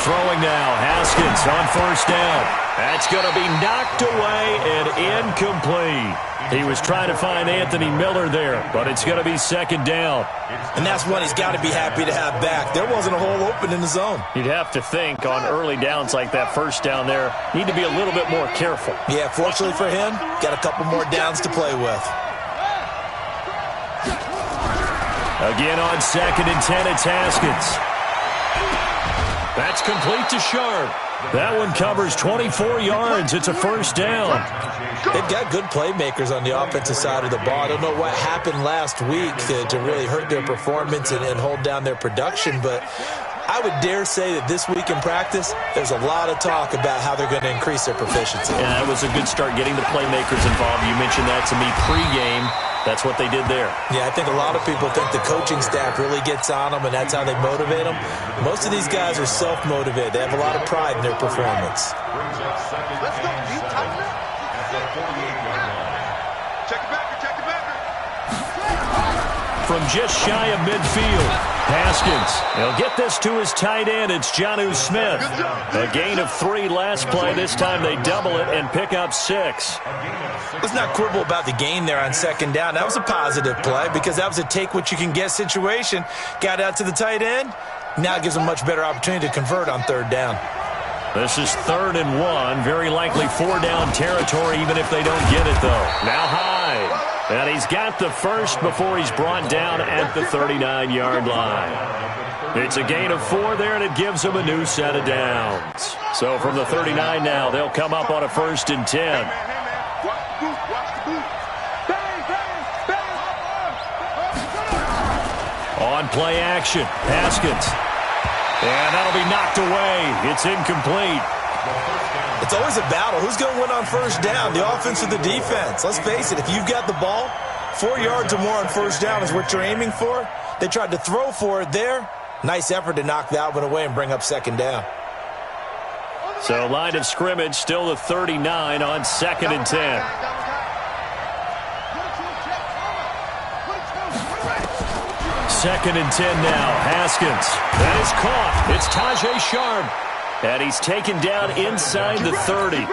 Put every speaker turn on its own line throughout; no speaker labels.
Throwing now, Haskins on first down. That's going to be knocked away and incomplete. He was trying to find Anthony Miller there, but it's going to be second down.
And that's one he's got to be happy to have back. There wasn't a hole open in the zone.
You'd have to think on early downs like that first down there, need to be a little bit more careful.
Yeah, fortunately for him, got a couple more downs to play with.
Again on 2nd and 10, it's Haskins. That's complete to Sharp. That one covers 24 yards. It's a first down.
They've got good playmakers on the offensive side of the ball. I don't know what happened last week to really hurt their performance and hold down their production, but I would dare say that this week in practice, there's a lot of talk about how they're going to increase their proficiency.
Yeah, that was a good start getting the playmakers involved. You mentioned that to me pregame. That's what they did there.
Yeah, I think a lot of people think the coaching staff really gets on them, and that's how they motivate them. Most of these guys are self-motivated. They have a lot of pride in their performance.
Let's go. Check it back.
From just shy of midfield, Haskins. He'll get this to his tight end. It's Jonnu Smith. A gain of 3 last play. This time they double it and pick up 6.
Let's not quibble about the gain there on second down. That was a positive play because that was a take-what-you-can-get situation. Got out to the tight end. Now it gives them much better opportunity to convert on third down.
This is 3rd and 1. Very likely 4-down territory even if they don't get it, though. Now Hyde. And he's got the first before he's brought down at the 39-yard line. It's a gain of 4 there, and it gives them a new set of downs. So from the 39 now, they'll come up on a 1st and 10. On play action, Haskins. And that'll be knocked away. It's incomplete.
It's always a battle. Who's going to win on first down, the offense or the defense? Let's face it, if you've got the ball, 4 yards or more on first down is what you're aiming for. They tried to throw for it there. Nice effort to knock that one away and bring up second down.
So line of scrimmage still the 39 on 2nd and 10. Second and 10 now. Haskins. That is caught. It's Tajay Sharp. And he's taken down inside the 30.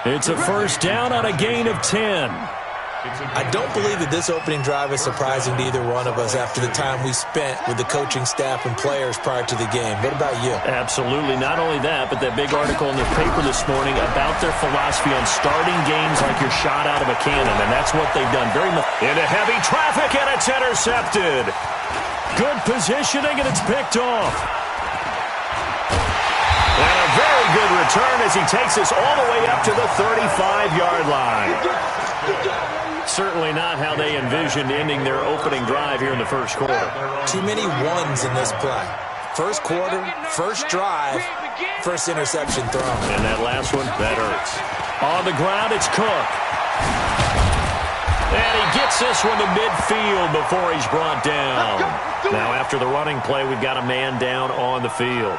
It's a first down on a gain of 10.
I don't believe that this opening drive is surprising to either one of us after the time we spent with the coaching staff and players prior to the game. What about you?
Absolutely. Not only that, but that big article in the paper this morning about their philosophy on starting games like you're shot out of a cannon, and that's what they've done. Very much into heavy traffic, and it's intercepted. Good positioning, and it's picked off. And a very good return as he takes us all the way up to the 35-yard line. Certainly not how they envisioned ending their opening drive here in the first quarter.
Too many ones in this play. First quarter, first drive, first interception thrown.
And that last one, that hurts. On the ground, it's Cook. And he gets this one to midfield before he's brought down. Now after the running play, we've got a man down on the field.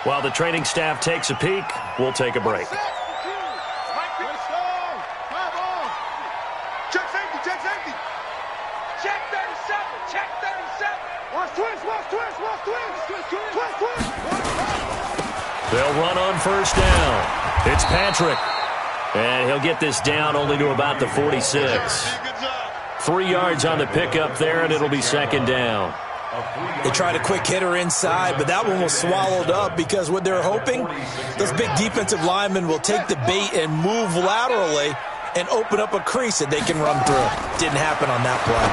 While the training staff takes a peek, we'll take a break.
Check safety. Check 37. Watch twist.
They'll run on first down. It's Patrick. And he'll get this down only to about the 46. 3 yards on the pickup there, and it'll be second down.
They tried a quick hitter inside, but that one was swallowed up because what they're hoping, those big defensive linemen will take the bait and move laterally and open up a crease that they can run through. Didn't happen on that play.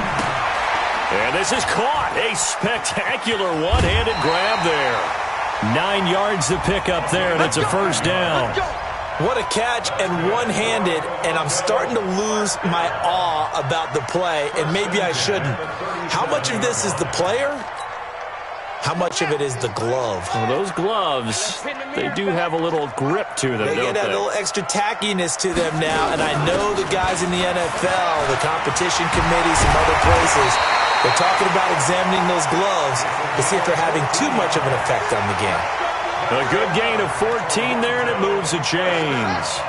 And this is caught. A spectacular one-handed grab there. 9 yards to pick up there, and it's a first down.
What a catch and one-handed, and I'm starting to lose my awe about the play, and maybe I shouldn't. How much of this is the player? How much of it is the glove?
Well, those gloves, they do have a little grip to them,
They
don't
get that little extra tackiness to them now, and I know the guys in the NFL, the competition committee, some other places, they're talking about examining those gloves to see if they're having too much of an effect on the game.
A good gain of 14 there, and it moves the chains.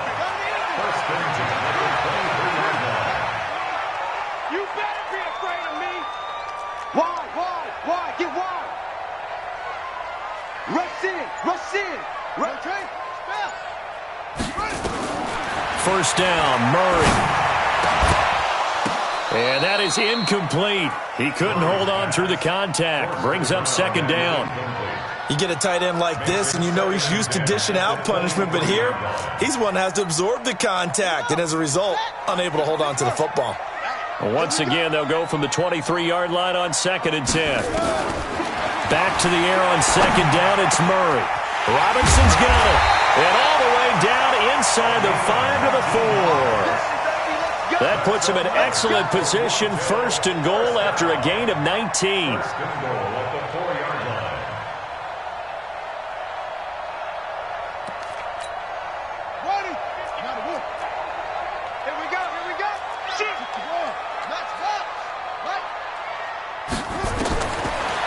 You better be afraid of me. Why? Get wide. Rush in.
First down, Murray. And that is incomplete. He couldn't hold on through the contact. Brings up second down.
You get a tight end like this, and you know he's used to dishing out punishment, but here, he's one that has to absorb the contact, and as a result, unable to hold on to the football.
Once again, they'll go from the 23-yard line on 2nd and 10. Back to the air on second down, it's Murray. Robinson's got it. And all the way down inside the 5 to the 4. That puts him in excellent position, 1st and goal after a gain of 19.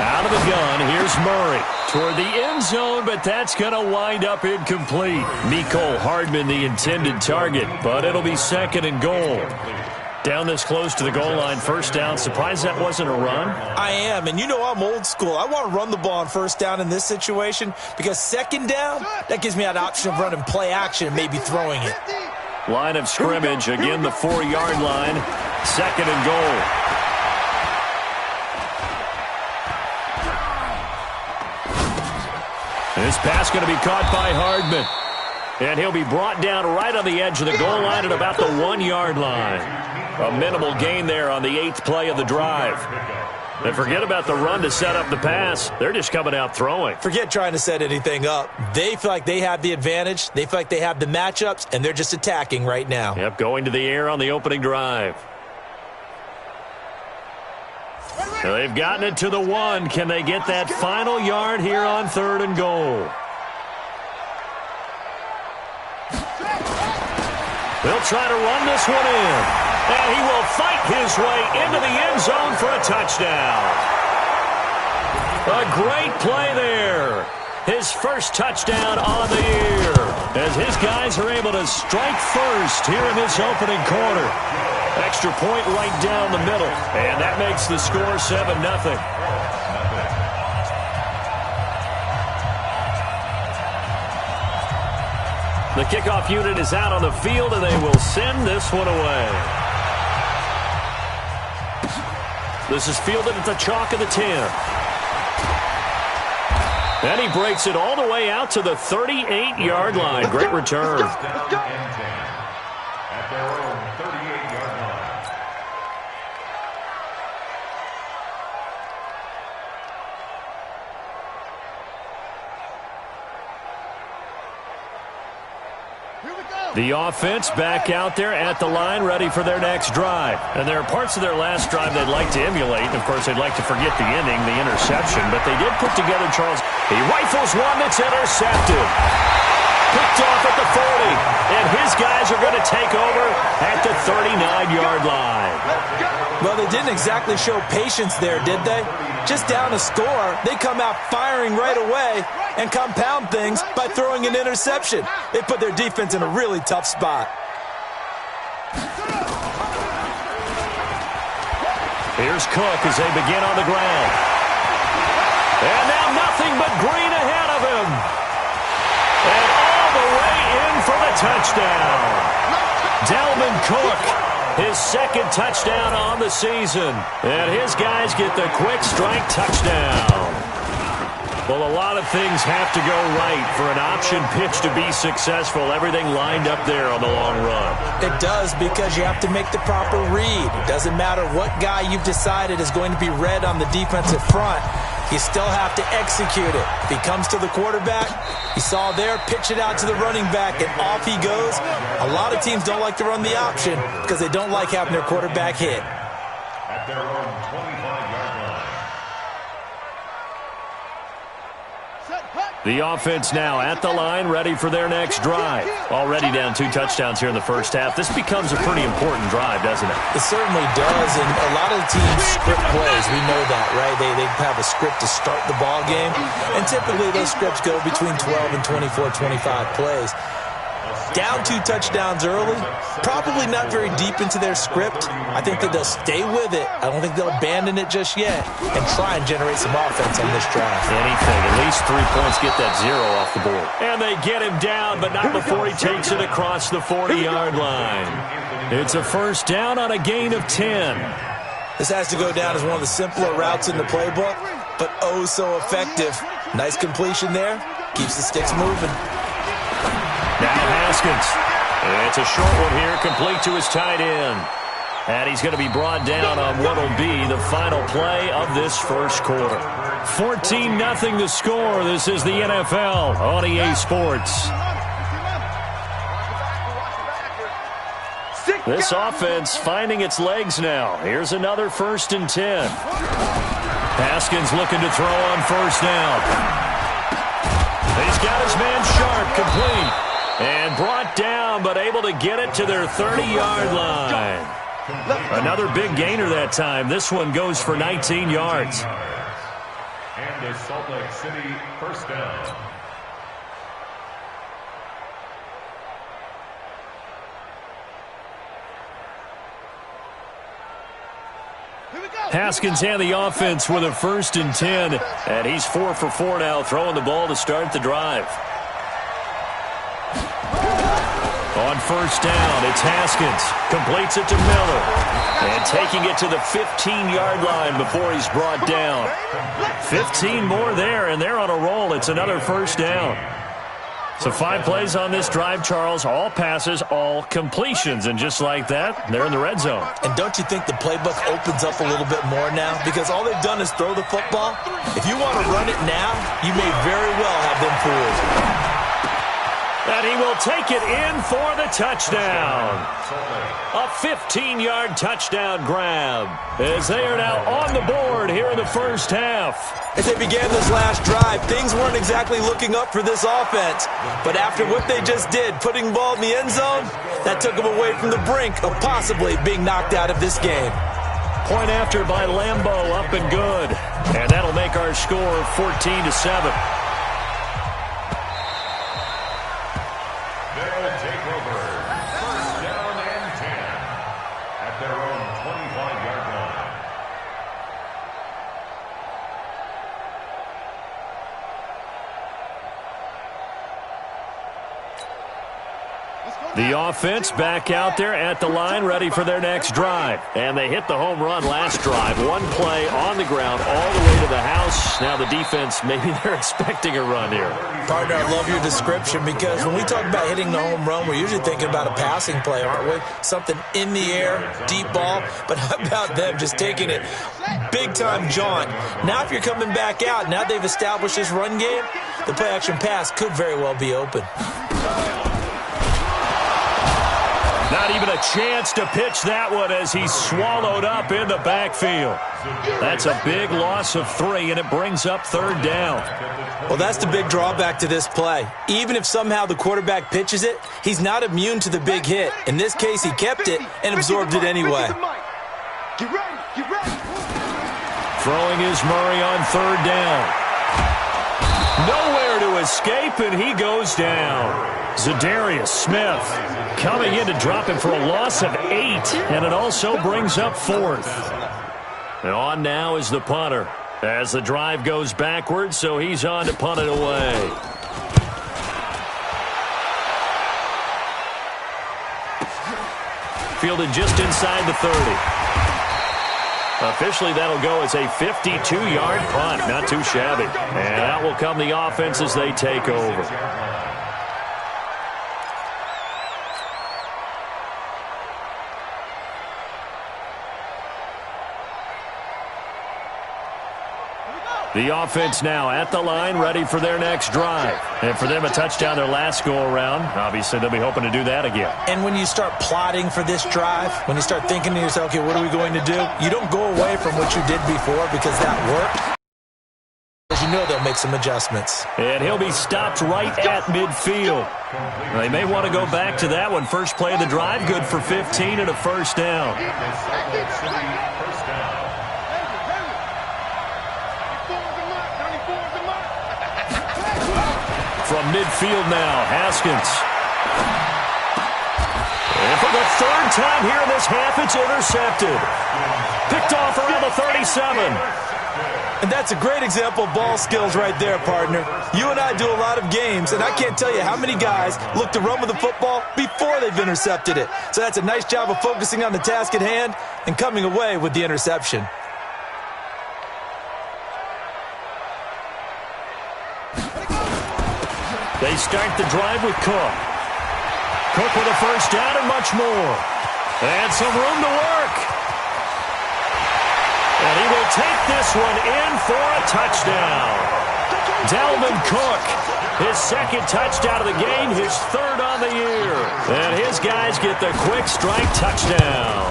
Out of the gun, here's Murray toward the end zone, but that's going to wind up incomplete. Mecole Hardman, the intended target, but it'll be 2nd and goal. Down this close to the goal line, first down. Surprised that wasn't a run?
I am, and you know I'm old school. I want to run the ball on first down in this situation because second down, that gives me an option of running play action and maybe throwing it.
Line of scrimmage, again the 4-yard line, 2nd and goal. This pass going to be caught by Hardman. And he'll be brought down right on the edge of the goal line at about the 1-yard line. A minimal gain there on the 8th play of the drive. And forget about the run to set up the pass. They're just coming out throwing.
Forget trying to set anything up. They feel like they have the advantage. They feel like they have the matchups, and they're just attacking right now.
Yep, going to the air on the opening drive. So they've gotten it to the 1. Can they get that final yard here on 3rd and goal? They'll try to run this one in. And he will fight his way into the end zone for a touchdown. A great play there. His first touchdown on the year. As his guys are able to strike first here in this opening quarter. Extra point right down the middle. And that makes the score 7-0. The kickoff unit is out on the field, and they will send this one away. This is fielded at the chalk of the 10. And he breaks it all the way out to the 38-yard line. Great return. The offense back out there at the line, ready for their next drive. And there are parts of their last drive they'd like to emulate. Of course, they'd like to forget the ending, the interception. But they did put together, Charles, he rifles one that's intercepted. Picked off at the 40. And his guys are going to take over at the 39-yard line.
Well, they didn't exactly show patience there, did they? Just down a score, they come out firing right away and compound things by throwing an interception. They put their defense in a really tough spot.
Here's Cook as they begin on the ground. And now nothing but green ahead of him. And all the way in for the touchdown. Dalvin Cook, his 2nd touchdown on the season. And his guys get the quick strike touchdown. Well, a lot of things have to go right for an option pitch to be successful. Everything lined up there on the long run.
It does, because you have to make the proper read. It doesn't matter what guy you've decided is going to be read on the defensive front. You still have to execute it. If he comes to the quarterback, you saw there, pitch it out to the running back, and off he goes. A lot of teams don't like to run the option because they don't like having their quarterback hit.
At their own 25-yard line.
The offense now at the line, ready for their next drive. Already down 2 touchdowns here in the first half. This becomes a pretty important drive, doesn't it?
It certainly does, and a lot of the teams script plays. We know that, right? They have a script to start the ball game, and typically those scripts go between 12 and 24, 25 plays. Down 2 touchdowns early, probably not very deep into their script. I think that they'll stay with it. I don't think they'll abandon it just yet and try and generate some offense on this drive.
Anything, at least 3 points, get that 0 off the board. And they get him down, but not before he takes it across the 40-yard line. It's a first down on a gain of 10.
This has to go down as one of the simpler routes in the playbook, but oh so effective. Nice completion there. Keeps the sticks moving.
Now Haskins. It's a short one here, complete to his tight end. And he's going to be brought down on what will be the final play of this first quarter. 14-0 the score. This is the NFL on EA Sports. This offense finding its legs now. Here's another 1st and 10. Haskins looking to throw on first down. He's got his man Sharp, complete. And brought down, but able to get it to their 30-yard line. Another big gainer that time. This one goes for 19 yards.
And the Salt Lake City first down.
Haskins and the offense with a 1st and 10. And he's 4 for 4 now, throwing the ball to start the drive. On first down, it's Haskins. Completes it to Miller. And taking it to the 15-yard line before he's brought down. 15 more there, and they're on a roll. It's another first down. So 5 plays on this drive, Charles. All passes, all completions. And just like that, they're in the red zone.
And don't you think the playbook opens up a little bit more now? Because all they've done is throw the football. If you want to run it now, you may very well have them fooled.
And he will take it in for the touchdown. A 15-yard touchdown grab as they are now on the board here in the first half.
As they began this last drive, things weren't exactly looking up for this offense. But after what they just did, putting the ball in the end zone, that took them away from the brink of possibly being knocked out of this game.
Point after by Lambeau, up and good. And that'll make our score 14-7. The offense back out there at the line, ready for their next drive. And they hit the home run last drive. 1 play on the ground all the way to the house. Now the defense, maybe they're expecting a run here.
Partner, I love your description because when we talk about hitting the home run, we're usually thinking about a passing play, aren't we? Something in the air, deep ball. But how about them just taking it big-time jaunt? Now if you're coming back out, now they've established this run game, the play-action pass could very well be open.
Not even a chance to pitch that one as he's swallowed up in the backfield. That's a big loss of 3, and it brings up 3rd down.
Well, that's the big drawback to this play. Even if somehow the quarterback pitches it, he's not immune to the big hit. In this case, he kept it and absorbed it anyway.
Get ready.
Throwing is Murray on 3rd down. Nowhere to escape, and he goes down. Zadarius Smith coming in to drop him for a loss of 8, and it also brings up 4th. And on now is the punter as the drive goes backwards, so he's on to punt it away. Fielded just inside the 30. Officially, that'll go as a 52-yard punt. Not too shabby. And out will come the offense as they take over. The offense now at the line, ready for their next drive. And for them, a touchdown their last go-around. Obviously, they'll be hoping to do that again.
And when you start plotting for this drive, when you start thinking to yourself, okay, what are we going to do? You don't go away from what you did before because that worked. As you know, they'll make some adjustments.
And he'll be stopped right at midfield. They may want to go back to that one. First play of the drive, good for 15 and a first down. From midfield now, Haskins And for the third time here in this half, it's intercepted. Picked off around the 37.
And that's a great example of ball skills right there, partner. You and I do a lot of games, and I can't tell you how many guys look to run with the football before they've intercepted it. So that's a nice job of focusing on the task at hand and coming away with the interception.
They start the drive with Cook. Cook with a first down and much more. And some room to work. And he will take this one in for a touchdown. Dalvin Cook, his second touchdown of the game, his third on the year. And his guys get the quick strike touchdown.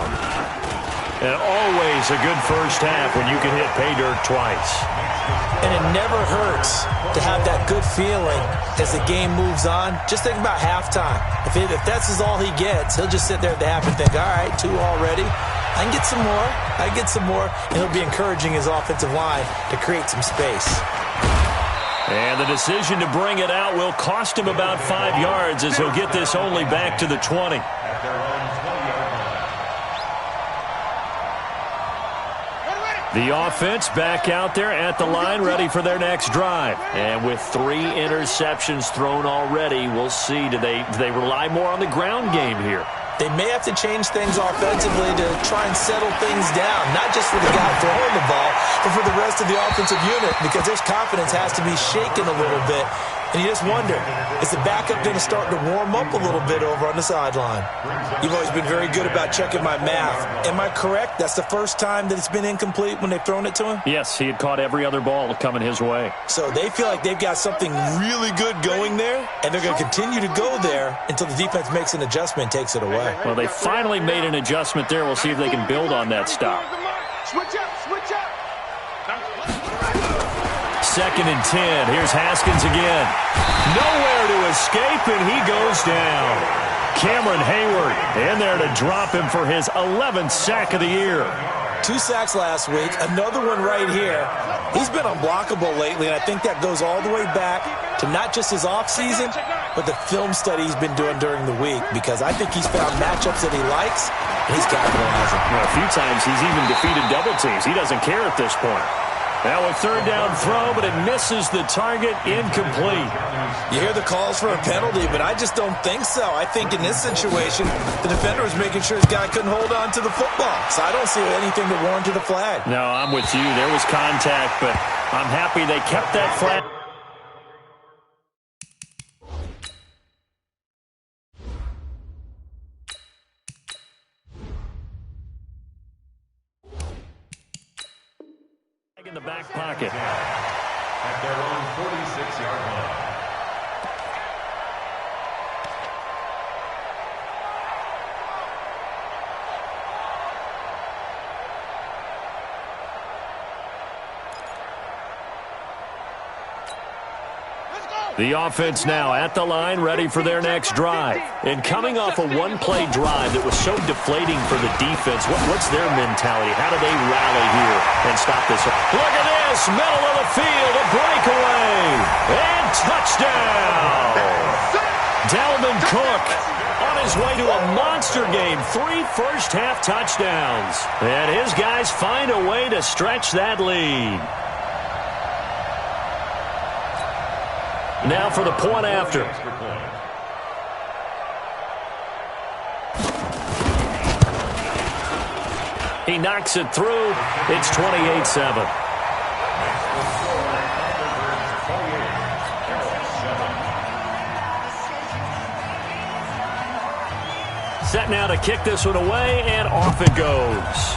And always a good first half when you can hit pay dirt twice.
And it never hurts to have that good feeling as the game moves on. Just think about halftime. If that's all he gets, he'll just sit there at the half and think, all right, 2 already. I can get some more. I can get some more. And he'll be encouraging his offensive line to create some space.
And the decision to bring it out will cost him about 5 yards as he'll get this only back to the 20. The offense back out there at the line, ready for their next drive. And with 3 interceptions thrown already, we'll see. Do they rely more on the ground game here?
They may have to change things offensively to try and settle things down, not just for the guy throwing the ball, but for the rest of the offensive unit, because their confidence has to be shaken a little bit. And you just wonder, is the backup going to start to warm up a little bit over on the sideline? You've always been very good about checking my math. Am I correct? That's the first time that it's been incomplete when they've thrown it to him?
Yes, he had caught every other ball coming his way.
So they feel like they've got something really good going there, and they're going to continue to go there until the defense makes an adjustment and takes it away.
Well, they finally made an adjustment there. We'll see if they can build on that stop.
Switch up, switch up.
2nd and 10. Here's Haskins again. Nowhere to escape, and he goes down. Cameron Hayward in there to drop him for his 11th sack of the year.
2 sacks last week, another one right here. He's been unblockable lately, and I think that goes all the way back to not just his offseason, but the film study he's been doing during the week, because I think he's found matchups that he likes, and he's capitalizing.
Well, a few times he's even defeated double teams. He doesn't care at this point. Now a 3rd down throw, but it misses the target, incomplete.
You hear the calls for a penalty, but I just don't think so. I think in this situation, the defender was making sure his guy couldn't hold on to the football. So I don't see anything that warranted a flag.
No, I'm with you. There was contact, but I'm happy they kept that flag. In the back pocket.
At their own 46-yard line.
The offense now at the line, ready for their next drive. And coming off a one-play drive that was so deflating for the defense, what's their mentality? How do they rally here and stop this? Look at this, middle of the field, a breakaway, and touchdown! Dalvin Cook on his way to a monster game, 3 first-half touchdowns. And his guys find a way to stretch that lead. Now for the point after. He knocks it through. It's 28-7. Set now to kick this one away, and off it goes.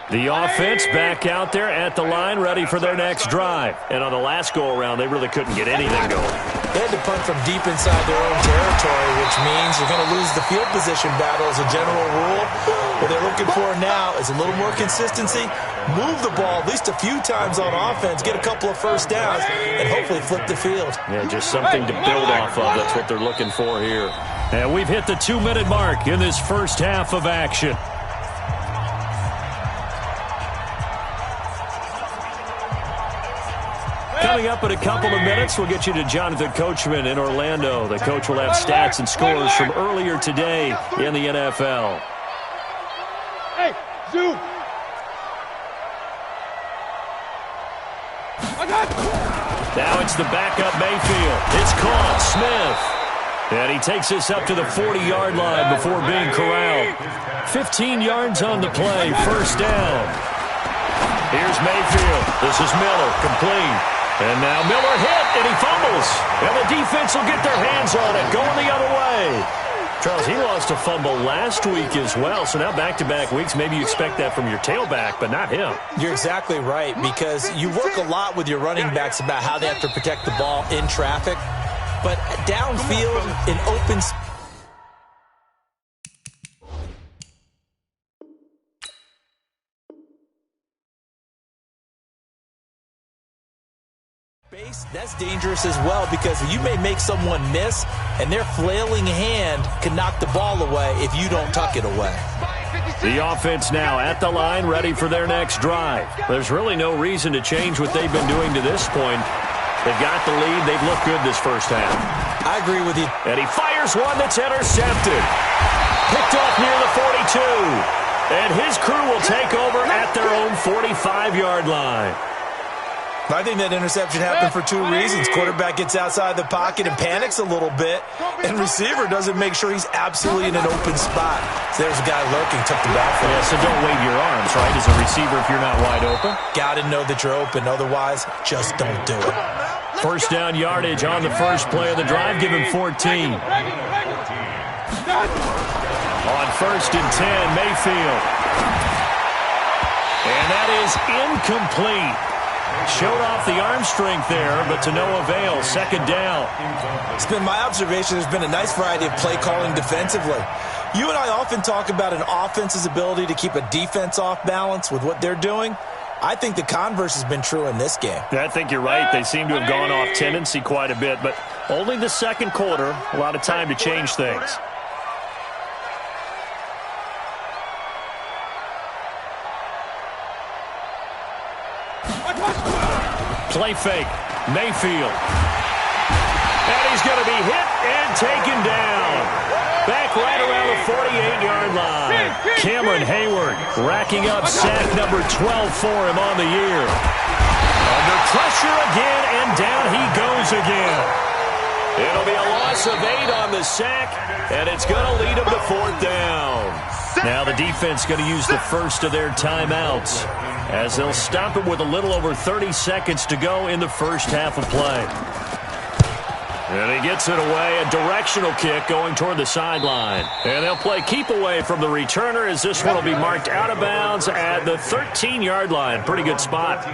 The offense back out there at the line, ready for their next drive. And on the last go-around, they really couldn't get anything going.
They had to punt from deep inside their own territory, which means you're going to lose the field position battle as a general rule. What they're looking for now is a little more consistency, move the ball at least a few times on offense, get a couple of first downs, and hopefully flip the field.
Yeah, just something to build off of. That's what they're looking for here. And we've hit the 2-minute mark in this first half of action. Coming up in a couple of minutes, we'll get you to Jonathan Coachman in Orlando. The coach will have stats and scores from earlier today in the NFL.
Hey, zoom.
Now it's the backup Mayfield. It's caught. Smith. And he takes this up to the 40-yard line before being corralled. 15 yards on the play. First down. Here's Mayfield. This is Miller. Complete. And now Miller hit, and he fumbles. And the defense will get their hands on it, going the other way. Charles, he lost a fumble last week as well, so now back-to-back weeks, maybe you expect that from your tailback, but not him.
You're exactly right, because you work a lot with your running backs about how they have to protect the ball in traffic, but downfield in open space, that's dangerous as well, because you may make someone miss, and their flailing hand can knock the ball away if you don't tuck it away.
The offense now at the line, ready for their next drive. There's really no reason to change what they've been doing to this point. They've got the lead. They've looked good this first half.
I agree with you.
And he fires one that's intercepted. Picked off near the 42. And his crew will take over at their own 45-yard line.
I think that interception happened for two reasons. Quarterback gets outside the pocket and panics a little bit, and receiver doesn't make sure he's absolutely in an open spot. So there's a guy lurking, took the backfield.
Yeah, so don't wave your arms, right, as a receiver if you're not wide open.
Got to know that you're open. Otherwise, just don't do it.
First down yardage on the first play of the drive. Give him 14. On first and 10, Mayfield. And that is incomplete. Showed off the arm strength there, but to no avail. Second down.
It's been my observation there's been a nice variety of play calling defensively. You and I often talk about an offense's ability to keep a defense off balance with what they're doing. I think the converse has been true in this game.
I think you're right. They seem to have gone off tendency quite a bit, but only the second quarter. A lot of time to change things. Play fake. Mayfield. And he's going to be hit and taken down. Back right around the 48-yard line. Cameron Hayward racking up sack number 12 for him on the year. Under pressure again, and down he goes again. It'll be a loss of 8 on the sack, and it's going to lead him to fourth down. Now the defense going to use the first of their timeouts, as they'll stop it with a little over 30 seconds to go in the first half of play. And he gets it away, a directional kick going toward the sideline. And they'll play keep away from the returner, as this one will be marked out of bounds at the 13-yard line. Pretty good spot.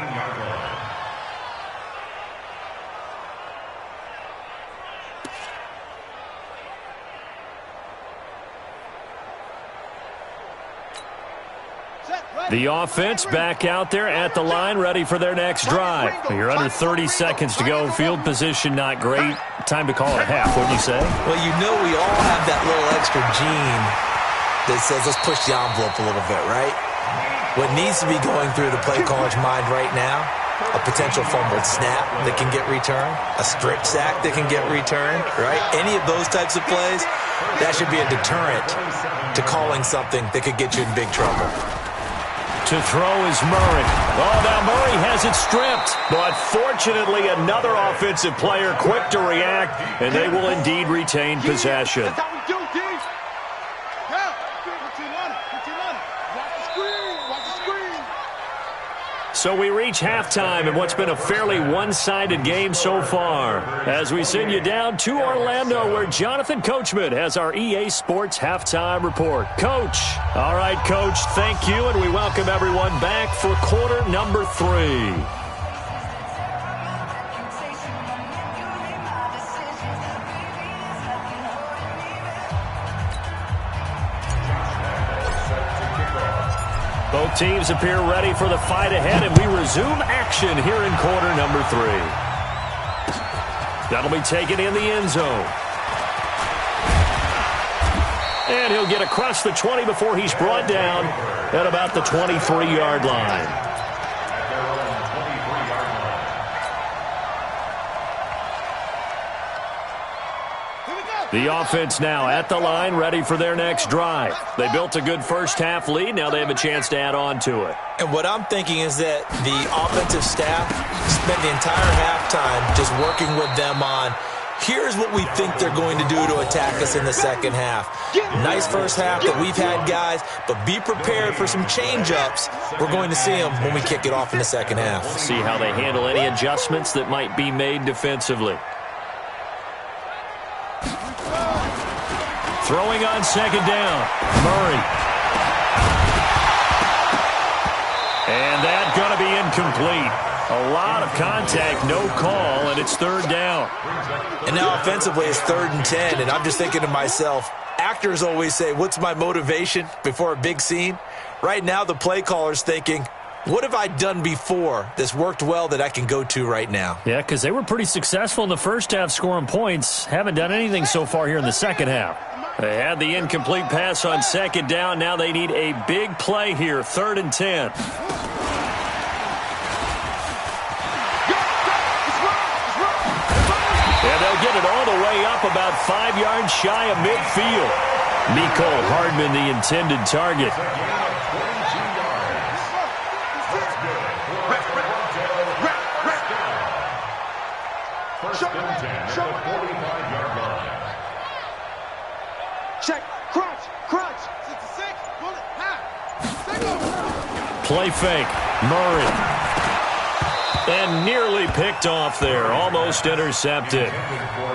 The offense back out there at the line, ready for their next drive. You're under 30 seconds to go. Field position not great. Time to call it a half, wouldn't you say?
Well, you know we all have that little extra gene that says let's push the envelope a little bit, right? What needs to be going through the play caller's mind right now, a potential fumbled snap that can get returned, a strip sack that can get returned, right? Any of those types of plays, that should be a deterrent to calling something that could get you in big trouble.
To throw is Murray. Oh, now Murray has it stripped. But fortunately, another offensive player quick to react, and they will indeed retain possession.
That's how we do, D. Yeah, put your on it. Watch the screen. Watch the screen.
So we reach halftime in what's been a fairly one-sided game so far, as we send you down to Orlando, where Jonathan Coachman has our EA Sports Halftime Report. Coach. All right, Coach, thank you, and we welcome everyone back for quarter number 3. Both teams appear ready for the fight ahead, and we resume action here in quarter number 3. That'll be taken in the end zone. And he'll get across the 20 before he's brought down at about the 23-yard line. The offense now at the line, ready for their next drive. They built a good first-half lead. Now they have a chance to add on to it.
And what I'm thinking is that the offensive staff spent the entire halftime just working with them on, here's what we think they're going to do to attack us in the second half. Nice first half that we've had, guys, but be prepared for some change-ups. We're going to see them when we kick it off in the second half.
See how they handle any adjustments that might be made defensively. Throwing on second down, Murray. And that's going to be incomplete. A lot of contact, no call, and it's third down.
And now offensively it's 3rd and 10, and I'm just thinking to myself, actors always say, what's my motivation before a big scene? Right now the play caller's thinking, what have I done before that's worked well that I can go to right now?
Yeah, because they were pretty successful in the first half scoring points. Haven't done anything so far here in the second half. They had the incomplete pass on second down. Now they need a big play here, 3rd and 10. And they'll get it all the way up about 5 yards shy of midfield. Mecole Hardman, the intended target.
Check, crunch, 66, bullet, half.
Play fake, Murray. And nearly picked off there, almost intercepted.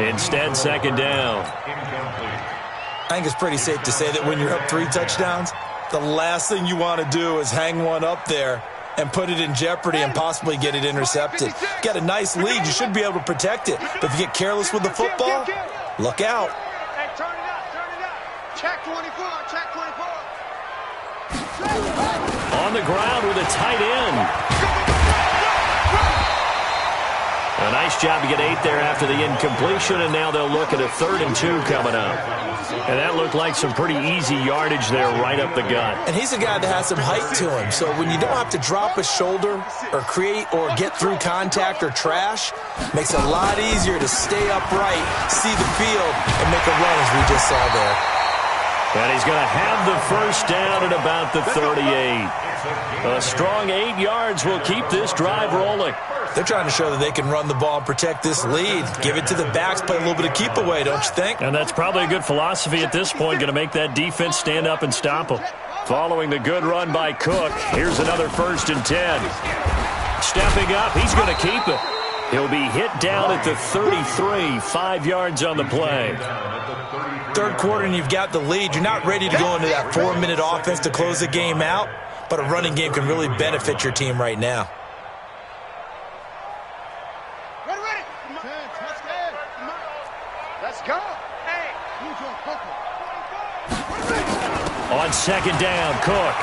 Instead, second down.
I think it's pretty safe to say that when you're up 3 touchdowns, the last thing you want to do is hang one up there and put it in jeopardy and possibly get it intercepted. Get a nice lead, you should be able to protect it. But if you get careless with the football, look out.
Hey, turn it up. Check 24.
On the ground with a tight end. A nice job to get 8 there after the incompletion, and now they'll look at a 3rd and 2 coming up. And that looked like some pretty easy yardage there right up the gut.
And he's a guy that has some height to him, so when you don't have to drop a shoulder or create or get through contact or trash, makes it a lot easier to stay upright, see the field, and make a run as we just saw there.
And he's going to have the first down at about the 38. A strong 8 yards will keep this drive rolling.
They're trying to show that they can run the ball and protect this lead. Give it to the backs, play a little bit of keep away, don't you think?
And that's probably a good philosophy at this point, going to make that defense stand up and stop them. Following the good run by Cook, here's another 1st and 10. Stepping up, he's going to keep it. He'll be hit down at the 33, 5 yards on the play.
Third quarter and you've got the lead. You're not ready to go into that 4-minute offense to close the game out, but a running game can really benefit your team right now.
Ready. Let's go. Hey.
On second down, Cook.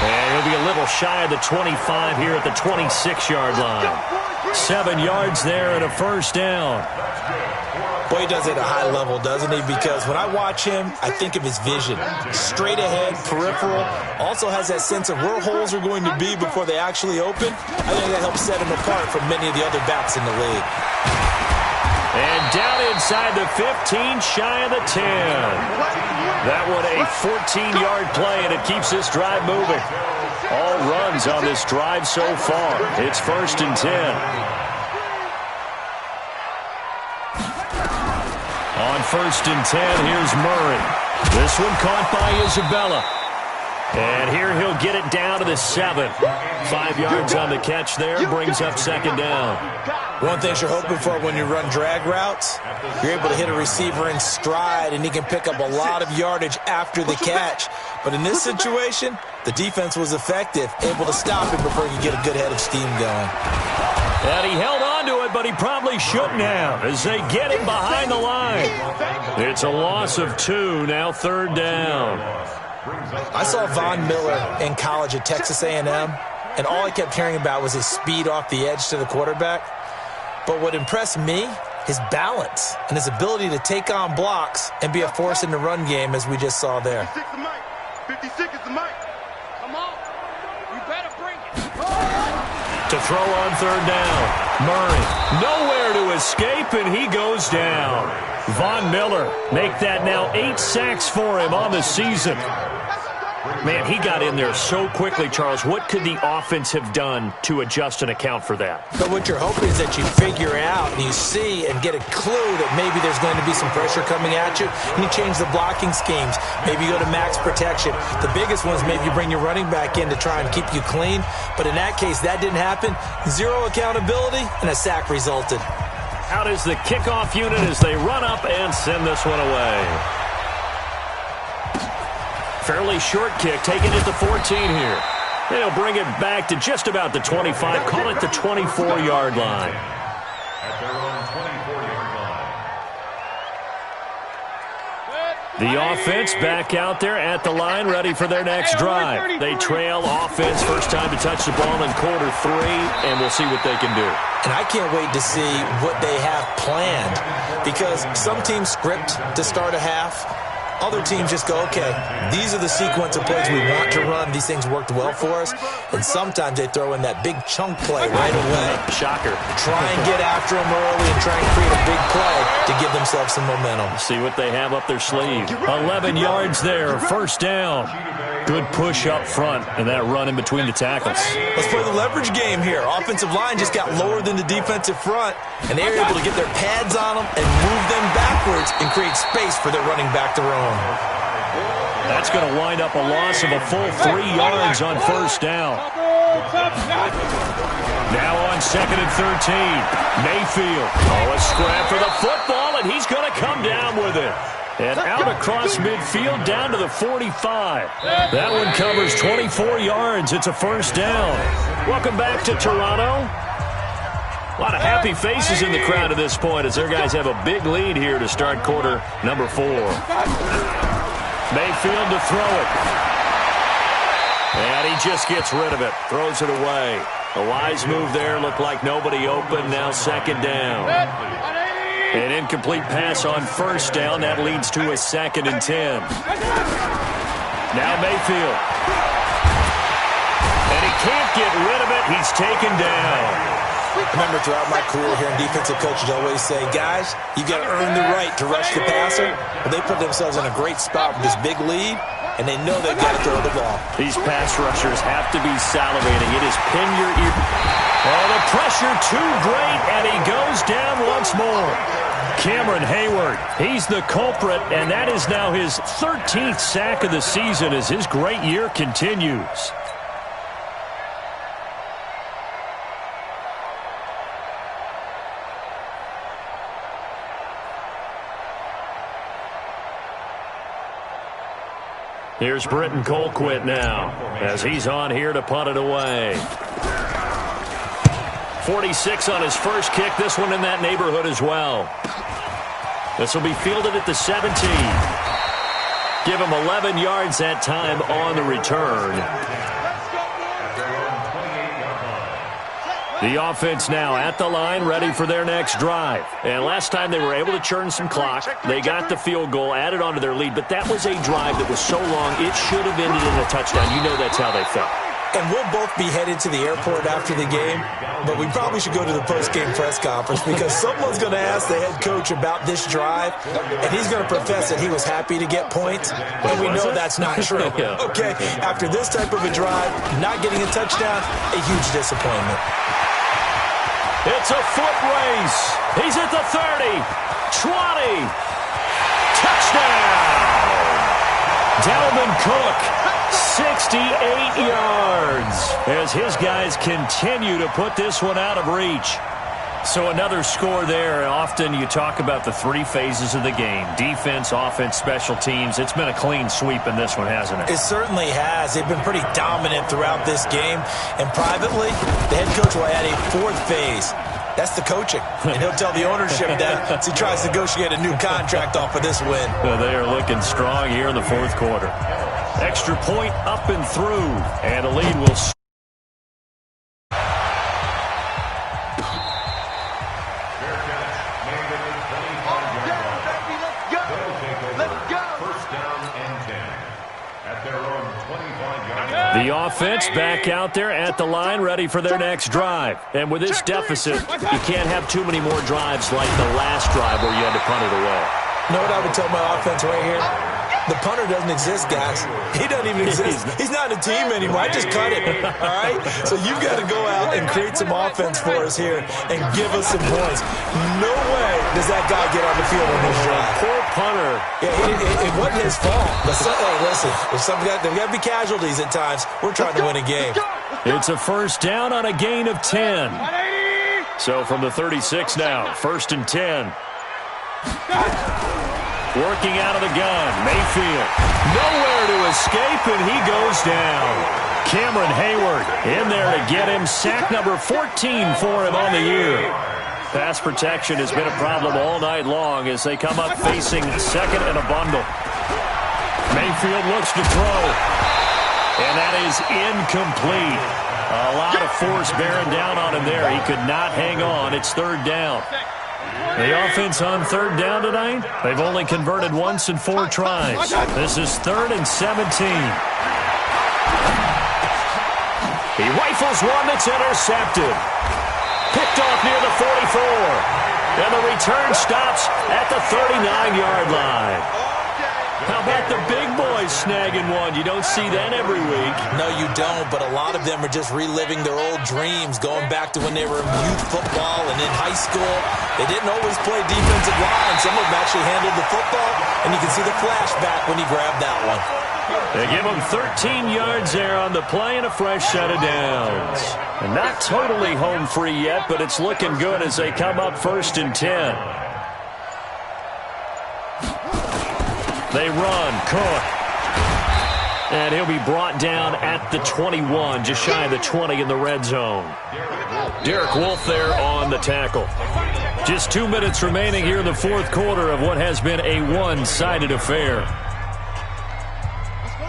And he'll be a little shy of the 25 here at the 26-yard line. 7 yards there and a first down.
Boy, he does it at a high level, doesn't he? Because when I watch him, I think of his vision. Straight ahead, peripheral. Also has that sense of where holes are going to be before they actually open. I think that helps set him apart from many of the other backs in the league.
And down inside the 15, shy of the 10. That one a 14-yard play, and it keeps this drive moving. All runs on this drive so far. It's 1st and 10. On 1st and 10, here's Murray. This one caught by Isabella. And here he'll get it down to the 7. 5 yards on the catch there, brings up second down.
One thing you're hoping for when you run drag routes, you're able to hit a receiver in stride, and he can pick up a lot of yardage after the catch. But in this situation, the defense was effective, able to stop him before he could get a good head of steam going.
And he held on to it, but he probably shouldn't have as they get him behind the line. It's a loss of 2, now 3rd down.
I saw Von Miller in college at Texas A&M, and all I kept hearing about was his speed off the edge to the quarterback. But what impressed me his balance and his ability to take on blocks and be a force in the run game, as we just saw there.
56 the mic. 56 is the mic.
Come on. You better bring it.
To throw on third down. Murray, nowhere to escape, and he goes down. Von Miller, make that now 8 sacks for him on the season. Man, he got in there so quickly, Charles. What could the offense have done to adjust and account for that?
But what you're hoping is that you figure out and you see and get a clue that maybe there's going to be some pressure coming at you, and you change the blocking schemes. Maybe you go to max protection. The biggest one is maybe you bring your running back in to try and keep you clean. But in that case, that didn't happen. Zero accountability, and a sack resulted.
Out is the kickoff unit as they run up and send this one away. Fairly short kick, taken at the 14 here. They'll bring it back to just about the 25, call it the 24-yard line.
At their own 24-yard line.
The offense back out there at the line, ready for their next drive. They trail offense, first time to touch the ball in quarter 3, and we'll see what they can do.
And I can't wait to see what they have planned, because some teams script to start a half. Other teams just go, okay, these are the sequence of plays we want to run. These things worked well for us. And sometimes they throw in that big chunk play right away.
Shocker.
Try and get after them early and try and create a big play to give themselves some momentum.
See what they have up their sleeve. 11 yards there, first down. Good push up front and that run in between the tackles.
Let's play the leverage game here. Offensive line just got lower than the defensive front, and they were able to get their pads on them and move them backwards and create space for their running back to roam.
That's going to wind up a loss of a full 3 yards on first down. Now on second and 13, Mayfield. Oh, a scrap for the football, and he's going to come down with it. And out across midfield, down to the 45. That one covers 24 yards. It's a first down. Welcome back to Toronto. A lot of happy faces in the crowd at this point as their guys have a big lead here to start quarter number 4. Mayfield to throw it. And he just gets rid of it. Throws it away. A wise move there. Looked like nobody open. Now second down. An incomplete pass on first down. That leads to a second and 10. Now Mayfield. And he can't get rid of it. He's taken down.
Remember, throughout my career here in defensive coaches always say, guys, you got to earn the right to rush the passer. Well, they put themselves in a great spot with this big lead, and they know they've got to throw the ball.
These pass rushers have to be salivating. It is pin your ear. Oh, the pressure too great, and he goes down once more. Cameron Hayward, he's the culprit, and that is now his 13th sack of the season as his great year continues. Here's Britton Colquitt now as he's on here to punt it away. 46 on his first kick. This one in that neighborhood as well. This will be fielded at the 17. Give him 11 yards that time on the return. The offense now at the line, ready for their next drive. And last time they were able to churn some clock. They got the field goal, added on to their lead, but that was a drive that was so long, it should have ended in a touchdown. You know that's how they felt.
And we'll both be headed to the airport after the game, but we probably should go to the post-game press conference because someone's going to ask the head coach about this drive, and he's going to profess that he was happy to get points, and we know that's not true. Okay, after this type of a drive, not getting a touchdown, a huge disappointment.
It's a foot race. He's at the 30, 20, touchdown. Dalvin Cook. 68 yards as his guys continue to put this one out of reach. So another score there. Often you talk about the 3 phases of the game. Defense, offense, special teams. It's been a clean sweep in this one, hasn't it?
It certainly has. They've been pretty dominant throughout this game. And privately, the head coach will add a 4th phase. That's the coaching. And he'll tell the ownership that as he tries to negotiate a new contract off of this win.
Well, they are looking strong here in the 4th quarter. Extra point up and through. And a lead will...
They'll take over.
Let's go.
First down and 10 at their own 25-yard line.
The offense back out there at the line, ready for their next drive. And with this deficit, you can't have too many more drives like the last drive where you had to punt it away.
You know what I would tell my offense right here? The punter doesn't exist, guys. He doesn't even exist. He's not a team anymore. I just cut it, all right? So you've got to go out and create some offense for us here and give us some points. No way does that guy get on the field on this drive.
Poor punter.
Yeah, it wasn't his fault. But hey, listen, there's got to be casualties at times. We're trying to win a game.
It's a first down on a gain of 10. So from the 36 now, first and 10. Working out of the gun, Mayfield. Nowhere to escape, and he goes down. Cameron Hayward in there to get him. Sack number 14 for him on the year. Pass protection has been a problem all night long as they come up facing second and a bundle. Mayfield looks to throw, and that is incomplete. A lot of force bearing down on him there. He could not hang on. It's third down. The offense on third down tonight, they've only converted once in 4 tries. This is 3rd and 17. He rifles one that's intercepted. Picked off near the 44. And the return stops at the 39-yard line. How about the big boys snagging one? You don't see that every week.
No, you don't, but a lot of them are just reliving their old dreams, going back to when they were in youth football and in high school. They didn't always play defensive line. Some of them actually handled the football, and you can see the flashback when he grabbed that one.
They give him 13 yards there on the play and a fresh set of downs. And not totally home free yet, but it's looking good as they come up first and 10. They run, Cook. And he'll be brought down at the 21, just shy of the 20 in the red zone. Derek Wolfe there on the tackle. Just 2 minutes remaining here in the fourth quarter of what has been a one-sided affair.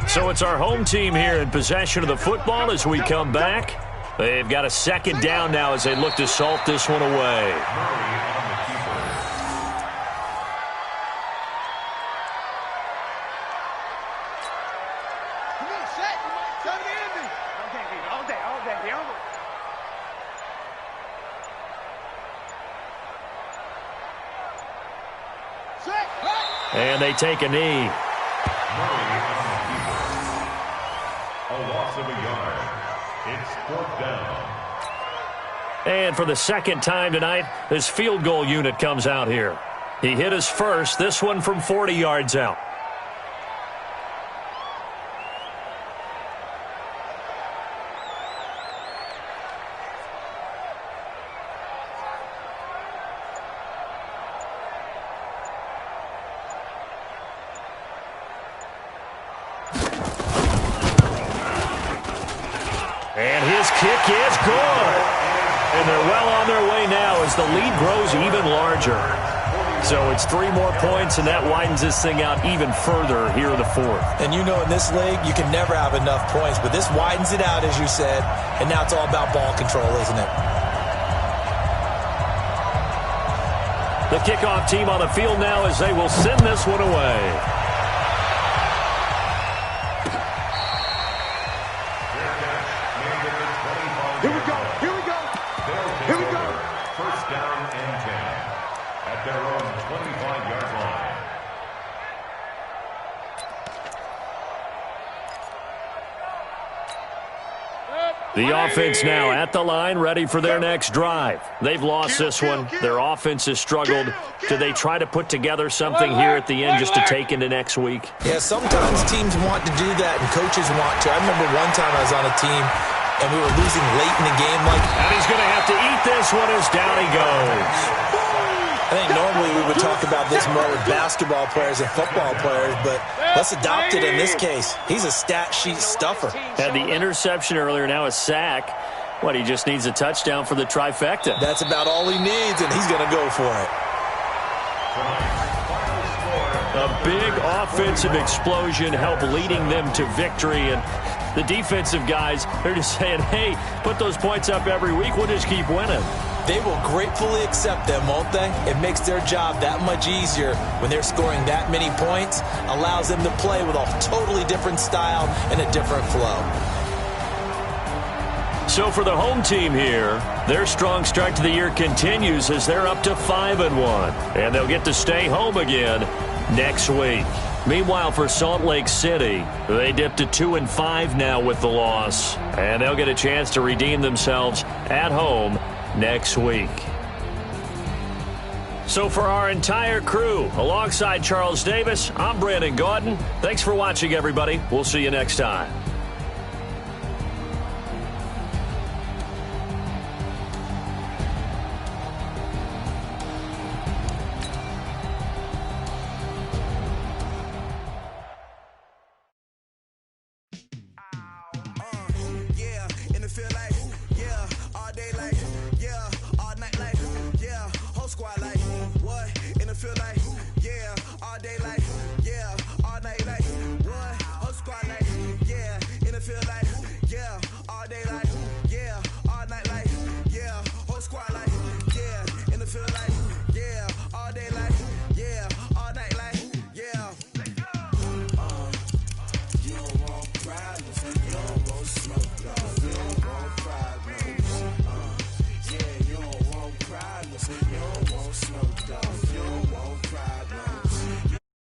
So it's our home team here in possession of the football as we come back. They've got a second down now as they look to salt this one away. And they take a knee.
A loss of a yard. It's 4th down.
And for the second time tonight, this field goal unit comes out here. He hit his first, this one from 40 yards out. And his kick is good. And they're well on their way now as the lead grows even larger. So it's 3 more points, and that widens this thing out even further here in the fourth.
And you know in this league, you can never have enough points, but this widens it out, as you said, and now it's all about ball control, isn't it?
The kickoff team on the field now as they will send this one away.
Here we go. Here we go. Here we go.
First down and 10 at their own 25-yard line.
The offense now at the line, ready for their next drive. They've lost this one. Their offense has struggled. Do they try to put together something here at the end just to take into next week?
Yeah, sometimes teams want to do that, and coaches want to. I remember one time I was on a team, and we were losing late in the game.
And he's going to have to eat this one as down he goes.
I think normally we would talk about this more with basketball players and football players, but let's adopt it in this case. He's a stat sheet stuffer.
Had the interception earlier, now a sack. What, he just needs a touchdown for the trifecta.
That's about all he needs, and he's going to go for it.
A big offensive explosion helped leading them to victory, and the defensive guys, they're just saying, hey, put those points up every week, we'll just keep winning.
They will gratefully accept them, won't they? It makes their job that much easier when they're scoring that many points, allows them to play with a totally different style and a different flow.
So for the home team here, their strong start to the year continues as they're up to 5-1. And they'll get to stay home again next week. Meanwhile, for Salt Lake City, they dipped to 2-5 now with the loss. And they'll get a chance to redeem themselves at home next week. So for our entire crew, alongside Charles Davis, I'm Brandon Gaudin. Thanks for watching, everybody. We'll see you next time.
Yeah, and it feel like